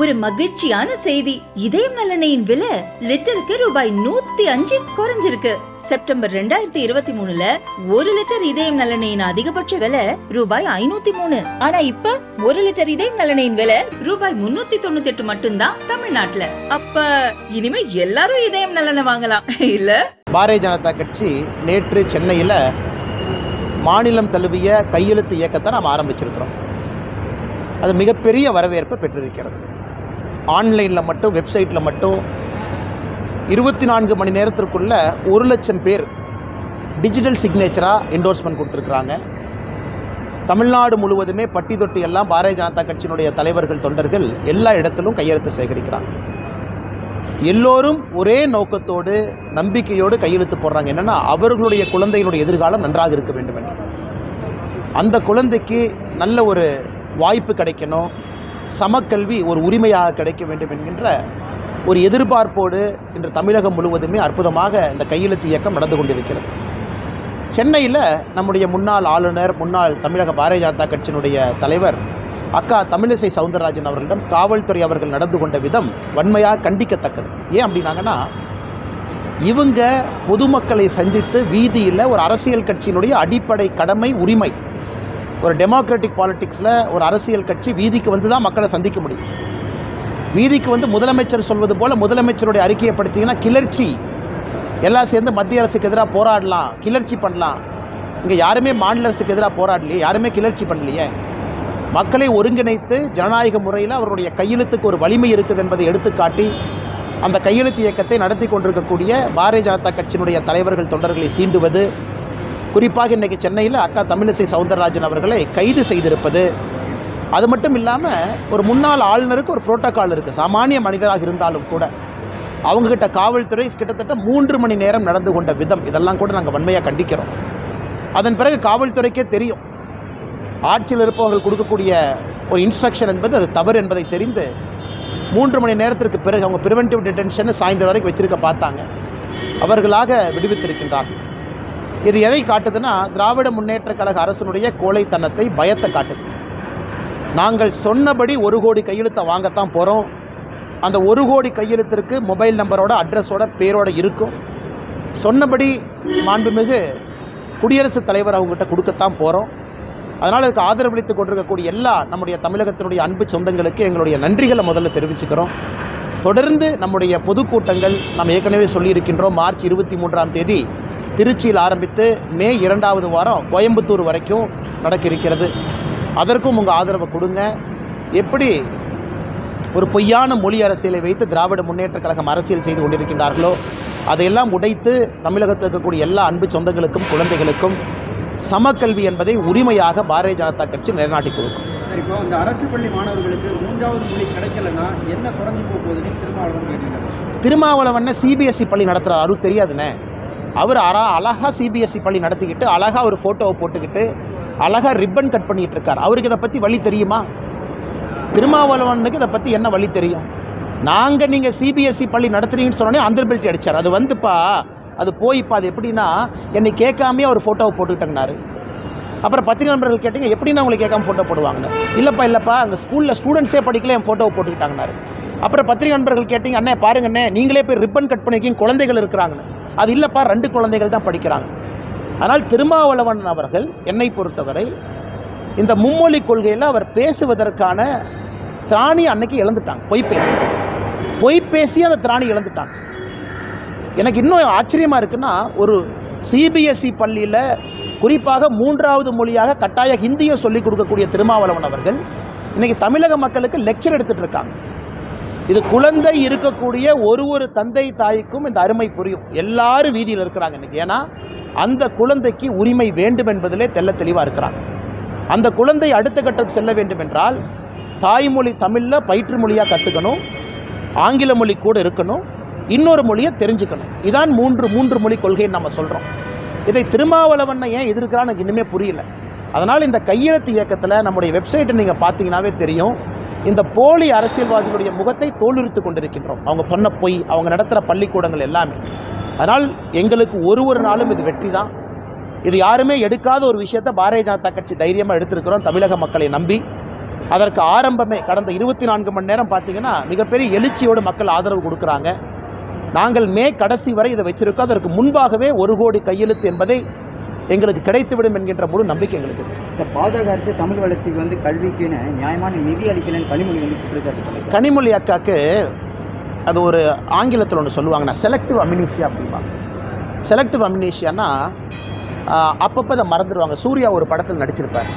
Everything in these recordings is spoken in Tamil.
ஒரு மகிழ்ச்சியான செய்தி. இதயம் நல்லெண்ணெயின் விலை லிட்டருக்கு ரூபாய் 105 குறைஞ்சிருக்கு. செப்டம்பர் 2023ல 1 லிட்டர் இதயம் நல்லெண்ணெயின் அதிகபட்ச விலை ரூபாய் 503. ஆனா இப்ப 1 லிட்டர் இதயம் நல்லெண்ணெயின் விலை ரூபாய் 398 மட்டும்தான் தமிழ்நாட்டுல. அப்ப இனிமே எல்லாரும் இதயம் நல்லெண்ணெய் வாங்கலாம் இல்ல? பாரதிய ஜனதா கட்சி நேற்று சென்னையில மாநிலம் தழுவிய கையெழுத்து இயக்கத்தை நாம் ஆரம்பிச்சிருக்கிறோம். அது மிகப்பெரிய வரவேற்பை பெற்றிருக்கிறது. ஆன்லைனில் மட்டும், வெப்சைட்டில் மட்டும் 24 மணி நேரத்திற்குள்ள 1 லட்சம் பேர் டிஜிட்டல் சிக்னேச்சராக என்டோர்ஸ்மெண்ட் கொடுத்துருக்குறாங்க. தமிழ்நாடு முழுவதுமே பட்டி தொட்டி எல்லாம் பாரதிய ஜனதா கட்சியினுடைய தலைவர்கள், தொண்டர்கள் எல்லா இடத்திலும் கையெழுத்து சேகரிக்கிறாங்க. எல்லோரும் ஒரே நோக்கத்தோடு, நம்பிக்கையோடு கையெழுத்து போடுறாங்க. என்னென்னா, அவர்களுடைய குழந்தைகளுடைய எதிர்காலம் நன்றாக இருக்க வேண்டும் என்று. அந்த குழந்தைக்கு நல்ல ஒரு வாய்ப்பு கிடைக்கணும், சமக்கல்வி ஒரு உரிமையாக கிடைக்க வேண்டும் என்கின்ற ஒரு எதிர்பார்ப்போடு இன்று தமிழகம் முழுவதுமே அற்புதமாக இந்த கையெழுத்து இயக்கம் நடந்து கொண்டிருக்கிறது. சென்னையில் நம்முடைய முன்னாள் ஆளுநர், முன்னாள் தமிழக பாரதிய ஜனதா கட்சியினுடைய தலைவர் அக்கா தமிழிசை சவுந்தரராஜன் அவர்களிடம் காவல்துறை அவர்கள் நடந்து கொண்ட விதம் வன்மையாக கண்டிக்கத்தக்கது. ஏன் அப்படின்னாங்கன்னா, இவங்க பொதுமக்களை சந்தித்து வீதியில் ஒரு அரசியல் கட்சியினுடைய அடிப்படை கடமை, உரிமை, ஒரு டெமோக்ராட்டிக் பாலிட்டிக்ஸில் ஒரு அரசியல் கட்சி வீதிக்கு வந்து தான் மக்களை சந்திக்க முடியும். வீதிக்கு வந்து முதலமைச்சர் சொல்வது போல் முதலமைச்சருடைய அறிக்கையை படுத்திங்கன்னா கிளர்ச்சி, எல்லாம் சேர்ந்து மத்திய அரசுக்கு எதிராக போராடலாம், கிளர்ச்சி பண்ணலாம். இங்கே யாருமே மாநில அரசுக்கு எதிராக போராடலையே, யாருமே கிளர்ச்சி பண்ணலையே. மக்களை ஒருங்கிணைத்து ஜனநாயக முறையில் அவருடைய கையெழுத்துக்கு ஒரு வலிமை இருக்குது என்பதை எடுத்துக்காட்டி அந்த கையெழுத்து இயக்கத்தை நடத்தி கொண்டிருக்கக்கூடிய பாரதிய ஜனதா கட்சியினுடைய தலைவர்கள், தொண்டர்களை சீண்டுவது, குறிப்பாக இன்றைக்கி சென்னையில் அக்கா தமிழிசை சவுந்தரராஜன் அவர்களை கைது செய்திருப்பது, அது மட்டும் இல்லாமல் ஒரு முன்னாள் ஆளுநருக்கு ஒரு புரோட்டோக்கால் இருக்குது. சாமானிய மனிதராக இருந்தாலும் கூட அவங்கக்கிட்ட காவல்துறை கிட்டத்தட்ட 3 மணி நேரம் நடந்து கொண்ட விதம், இதெல்லாம் கூட நாங்கள் வன்மையாக கண்டிக்கிறோம். அதன் பிறகு காவல்துறைக்கே தெரியும், ஆட்சியில் இருப்பவர்கள் கொடுக்கக்கூடிய ஒரு இன்ஸ்ட்ரக்ஷன் என்பது அது தவறு என்பதை தெரிந்து 3 மணி நேரத்திற்கு பிறகு அவங்க ப்ரிவென்டிவ் டிடென்ஷன் சாயந்தரம் வரைக்கும் வச்சிருக்க பார்த்தாங்க. அவர்களாக விடுவித்திருக்கின்றார்கள். இது எதை காட்டுதுன்னா, திராவிட முன்னேற்ற கழக அரசினுடைய கோழைத்தனத்தை, பயத்தை காட்டுது. நாங்கள் சொன்னபடி 1 கோடி கையெழுத்தை வாங்கத்தான் போகிறோம். அந்த 1 கோடி கையெழுத்திற்கு மொபைல் நம்பரோட, அட்ரஸோட, பேரோட இருக்கும். சொன்னபடி மாண்புமிகு குடியரசுத் தலைவர் அவங்ககிட்ட கொடுக்கத்தான் போகிறோம். அதனால் அதுக்கு ஆதரவளித்து கொண்டிருக்கக்கூடிய எல்லா நம்முடைய தமிழகத்தினுடைய அன்பு சொந்தங்களுக்கு எங்களுடைய நன்றிகளை முதல்ல தெரிவிச்சுக்கிறோம். தொடர்ந்து நம்முடைய பொதுக்கூட்டங்கள் நாம் ஏற்கனவே சொல்லியிருக்கின்றோம். மார்ச் 23ஆம் தேதி திருச்சியில் ஆரம்பித்து மே 2வது வாரம் கோயம்புத்தூர் வரைக்கும் நடக்க இருக்கிறது. அதற்கும் உங்கள் ஆதரவை கொடுங்க. எப்படி ஒரு பொய்யான மொழி அரசியலை வைத்து திராவிட முன்னேற்ற கழகம் அரசியல் செய்து கொண்டிருக்கின்றார்களோ அதையெல்லாம் உடைத்து தமிழகத்தில் இருக்கக்கூடிய எல்லா அன்பு சொந்தங்களுக்கும், குழந்தைகளுக்கும் சமக்கல்வி என்பதை உரிமையாக பாரதிய ஜனதா கட்சி நிலைநாட்டி கொடுக்கும். இப்போ இந்த அரசு பள்ளி மாணவர்களுக்கு 3வது மொழி கிடைக்கலன்னா என்ன குறைஞ்சி போகுதுன்னு திருமாவளவன் கேட்டீங்க. திருமாவளவன் சிபிஎஸ்சி பள்ளி நடத்துகிறார், அவருக்கு தெரியாதுண்ணே. அவர் அழகாக சிபிஎஸ்சி பள்ளி நடத்திக்கிட்டு, அழகாக ஒரு ஃபோட்டோவை போட்டுக்கிட்டு, அழகாக ரிப்பன் கட் பண்ணிகிட்டு இருக்கார். அவருக்கு இதை பற்றி வழி தெரியுமா? திருமாவளவனுக்கு இதை பற்றி என்ன வழி தெரியும்? நாங்கள் நீங்கள் சிபிஎஸ்சி பள்ளி நடத்துறீங்கன்னு சொன்னோன்னே அந்தர்பெல்ட்டி அடித்தார். அது வந்துப்பா, அது போய்ப்பா. அது எப்படின்னா, என்னை கேட்காமே அவர் ஃபோட்டோவை போட்டுக்கிட்டேங்கனாரு. அப்புறம் பத்திரிகை நண்பர்கள் கேட்டீங்க, எப்படின்னா உங்களுக்கு கேட்காம ஃபோட்டோ போடுவாங்கன்னு. இல்லைப்பா அங்கே ஸ்கூலில் ஸ்டூடெண்ட்ஸே படிக்கல, என் ஃபோட்டோவை போட்டுக்கிட்டாங்கனாரு. அப்புறம் பத்திரிகை நண்பர்கள் கேட்டீங்க, அண்ணே பாருங்கண்ணே, நீங்களே போய் ரிப்பன் கட் பண்ணியிருக்கீங்க, குழந்தைகள் இருக்கிறாங்கன்னு. அது இல்லைப்பா, 2 குழந்தைகள் தான் படிக்கிறாங்க. ஆனால் திருமாவளவன் அவர்கள் என்னை பொறுத்தவரை இந்த மும்மொழி கொள்கையில் அவர் பேசுவதற்கான திராணி அன்னைக்கு இழந்துட்டாங்க. பொய் பேசி அந்த திராணி இழந்துட்டாங்க. எனக்கு இன்னும் ஆச்சரியமாக இருக்குன்னா, ஒரு சிபிஎஸ்சி பள்ளியில் குறிப்பாக 3வது மொழியாக கட்டாய ஹிந்தியை சொல்லிக் கொடுக்கக்கூடிய திருமாவளவன் அவர்கள் இன்றைக்கி தமிழக மக்களுக்கு லெக்சர் எடுத்துகிட்டு இருக்காங்க. இது குழந்தை இருக்கக்கூடிய ஒரு தந்தை தாய்க்கும் இந்த அருமை புரியும். எல்லாரும் வீதியில் இருக்கிறாங்க இன்றைக்கி. ஏன்னா அந்த குழந்தைக்கு உரிமை வேண்டும் என்பதிலே தெளிவாக இருக்கிறாங்க. அந்த குழந்தை அடுத்த கட்டம் செல்ல வேண்டும் என்றால் தாய்மொழி தமிழில் பயிற்று மொழியாக கற்றுக்கணும், ஆங்கில மொழி கூட இருக்கணும், இன்னொரு மொழியை தெரிஞ்சுக்கணும். இதான் மூன்று மொழி கொள்கைன்னு நம்ம சொல்கிறோம். இதை திருமாவளவனை ஏன் எதிர்க்கிறான்னு எனக்கு இன்னுமே புரியல. அதனால் இந்த கையெழுத்து இயக்கத்தில் நம்முடைய வெப்சைட்டை நீங்கள் பார்த்தீங்கன்னாவே தெரியும், இந்த போலி அரசியல்வாதிகளுடைய முகத்தை தோலுரித்து கொண்டிருக்கின்றோம். அவங்க சொன்ன பொய், அவங்க நடத்துகிற பள்ளிக்கூடங்கள் எல்லாமே. அதனால் எங்களுக்கு ஒரு நாளும் இது வெற்றி தான். இது யாருமே எடுக்காத ஒரு விஷயத்தை பாரதிய ஜனதா கட்சி தைரியமாக எடுத்திருக்கிறோம். தமிழக மக்களை நம்பி அதற்கு ஆரம்பமே கடந்த 24 மணி நேரம் பார்த்தீங்கன்னா மிகப்பெரிய எழுச்சியோடு மக்கள் ஆதரவு கொடுக்குறாங்க. நாங்கள் மே கடைசி வரை இதை வச்சிருக்கோம். அதற்கு முன்பாகவே 1 கோடி கையெழுத்து என்பதை எங்களுக்கு கிடைத்துவிடும் என்கின்ற முழு நம்பிக்கை எங்களுக்கு இருக்கு. சார், பாஜக அரசு தமிழ் வளர்ச்சிக்கு வந்து கல்விக்குன்னு நியாயமான நிதி அளிக்கலன்னு கனிமொழி வந்து குற்றச்சாட்டு. கனிமொழி அக்காவுக்கு அது ஒரு ஆங்கிலத்தில் ஒன்று சொல்லுவாங்கன்னா செலக்டிவ் அம்னீஷியா அப்படிம்பாங்க. செலக்டிவ் அம்னீஷியானா அப்பப்போ அதை மறந்துடுவாங்க. சூர்யா ஒரு படத்தில் நடிச்சிருப்பார்,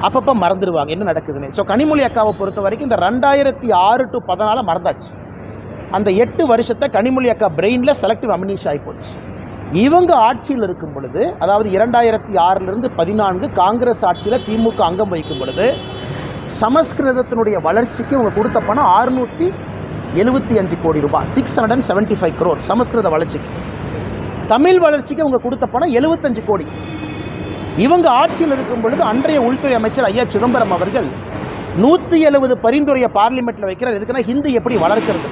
அப்பப்போ மறந்துடுவாங்க என்ன நடக்குதுன்னு. ஸோ கனிமொழி அக்காவை பொறுத்த வரைக்கும் இந்த 2006 to 2014 மறந்தாச்சு. அந்த 8 வருஷத்தை கனிமொழி அக்கா பிரெயினில் செலக்டிவ் அம்னீஷியா ஆகி போச்சு. இவங்க ஆட்சியில் இருக்கும் பொழுது, அதாவது 2006 to 14 காங்கிரஸ் ஆட்சியில் திமுக அங்கம் வைக்கும் பொழுது சமஸ்கிருதத்தினுடைய வளர்ச்சிக்கு இவங்க கொடுத்த பணம் 675 கோடி ரூபாய், 675 crore சமஸ்கிருத வளர்ச்சிக்கு. தமிழ் வளர்ச்சிக்கு இவங்க கொடுத்த பணம் 75 கோடி. இவங்க ஆட்சியில் இருக்கும் பொழுது அன்றைய உள்துறை அமைச்சர் ஐயா சிதம்பரம் அவர்கள் 170 பரிந்துரையை பார்லிமெண்ட்டில் வைக்கிறார். எதுக்குன்னா ஹிந்தி எப்படி வளர்க்கிறது.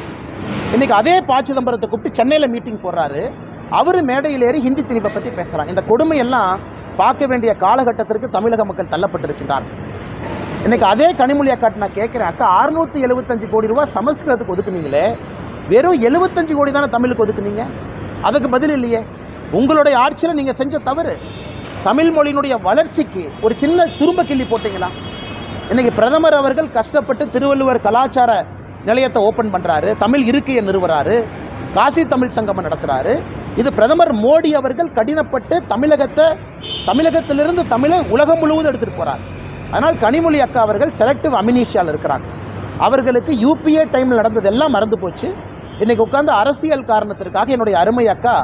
இன்றைக்கி அதே ப. சிதம்பரத்தை கூப்பிட்டு சென்னையில் மீட்டிங் போடுறாரு. அவர் மேடையில் ஏறி ஹிந்தி திணிப்பை பற்றி பேசுகிறாங்க. இந்த கொடுமையெல்லாம் பார்க்க வேண்டிய காலகட்டத்திற்கு தமிழக மக்கள் தள்ளப்பட்டிருக்கின்றார். இன்றைக்கி அதே கனிமொழி அக்காட்டு நான் கேட்குறேன், அக்கா 675 கோடி ரூபா சமஸ்கிருதத்துக்கு ஒதுக்குனீங்களே, வெறும் 75 கோடி தானே தமிழுக்கு ஒதுக்குனீங்க, அதுக்கு பதில் இல்லையே. உங்களுடைய ஆட்சியில் நீங்கள் செஞ்ச தவறு. தமிழ் மொழியினுடைய வளர்ச்சிக்கு ஒரு சின்ன துரும்ப கிள்ளி போட்டிங்களா? இன்றைக்கி பிரதமர் அவர்கள் கஷ்டப்பட்டு திருவள்ளுவர் கலாச்சார நிலையத்தை ஓப்பன் பண்ணுறாரு, தமிழ் இருக்கையை நிறுவுறாரு, காசி தமிழ் சங்கமம் நடத்துகிறாரு. இது பிரதமர் மோடி அவர்கள் கடினப்பட்டு தமிழகத்திலிருந்து தமிழை உலகம் முழுவதும் எடுத்துகிட்டு போகிறார். அதனால் கனிமொழி அக்கா அவர்கள் செலக்டிவ் அம்னீஷியாவில் இருக்கிறாங்க. அவர்களுக்கு யூபிஏ டைமில் நடந்ததெல்லாம் மறந்து போச்சு. இன்றைக்கி உட்கார்ந்து அரசியல் காரணத்திற்காக என்னுடைய அருமை அக்கா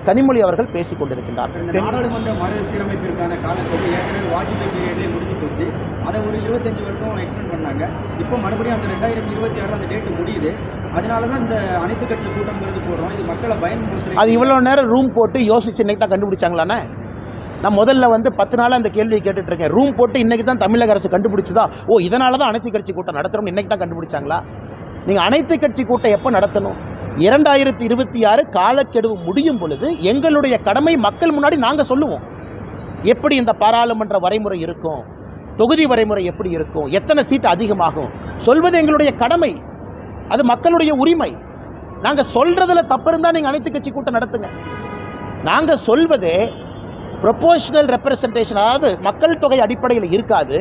கனிமொழி அவர்கள் பேசிக் கொண்டிருக்கின்றார். நாடாளுமன்ற மறுசீரமைப்பிற்கான காலத்தொகை ஏற்கனவே வாஜ்பாய் பீரியட்லேயே முடிஞ்சு போச்சு. அதை ஒரு 25 வருஷம் எக்ஸ்டெண்ட் பண்ணாங்க. இப்போ மறுபடியும் அந்த 2026 அந்த டேட்டு முடியுது. அதனால தான் இந்த அனைத்து கட்சி கூட்டங்கிறது போடுறோம். இது மக்களை பயன்படுத்துறது. அது இவ்வளோ நேரம் ரூம் போட்டு யோசிச்சு இன்னைக்கு தான் கண்டுபிடிச்சாங்களாண்ணே? நான் முதல்ல 10 நாளாக அந்த கேள்வியை கேட்டுட்ருக்கேன். ரூம் போட்டு இன்றைக்கி தான் தமிழக அரசு கண்டுபிடிச்சதா? ஓ, இதனால தான் அனைத்து கட்சி கூட்டம் நடத்துகிறோம் இன்றைக்கி தான் கண்டுபிடிச்சாங்களா? நீங்கள் அனைத்து கட்சி கூட்டம் எப்போ நடத்தணும்? 2026 காலக்கெடுவு முடியும் பொழுது எங்களுடைய கடமை மக்கள் முன்னாடி நாங்கள் சொல்லுவோம். எப்படி இந்த பாராளுமன்ற வரைமுறை இருக்கும், தொகுதி வரைமுறை எப்படி இருக்கும், எத்தனை சீட் அதிகமாகும் சொல்வது எங்களுடைய கடமை. அது மக்களுடைய உரிமை. நாங்கள் சொல்கிறதுல தப்பு இருந்தால் நீங்கள் அனைத்து கட்சி கூட்டம் நடத்துங்க. நாங்கள் சொல்வதே ப்ரொபோஷனல் ரெப்ரசன்டேஷன், அதாவது மக்கள் தொகை அடிப்படையில் இருக்காது.